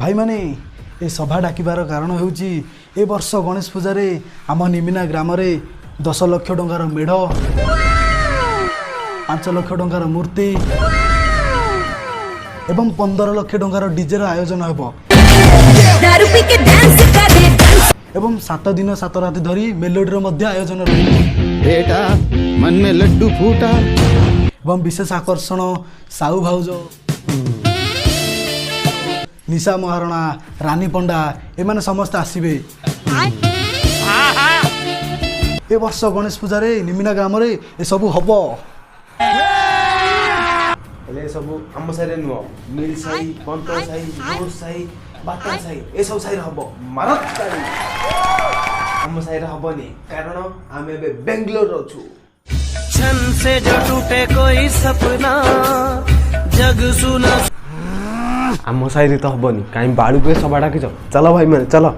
भाई माने ए सभा डाकिबार कारण होउची ए वर्ष गणेश पूजा रे आम निमिना ग्राम रे 10 लाख टंकार मेढ़ 5 लाख टंकार मूर्ति एवं 15 लाख टंकार डीजे रो आयोजन हेबो एवं 7 दिन 7 रात धरी मेलोडी रो मध्य आयोजन रहिबो। बेटा मन में लड्डू फूटा एवं विशेष आकर्षण साहू भाउज निशा महारणा रानी पंडा एमाने समस्त आसीबे। ए वर्ष गणेश पूजा रे निमिना ग्राम रे ए सब हबो। एले सब हम साइरे नुओ मिल साई पंत साई रोड साई बाटा साई ए सब साइरे हबो मारत साई हम साइरे हबनी कारण आमे बे बेंगलोर रछु छन से जो टूटे कोई सपना जग सुना हम साइरे तो हबनी काई बाड़ू के सबाडा के चलो भाई माने चलो।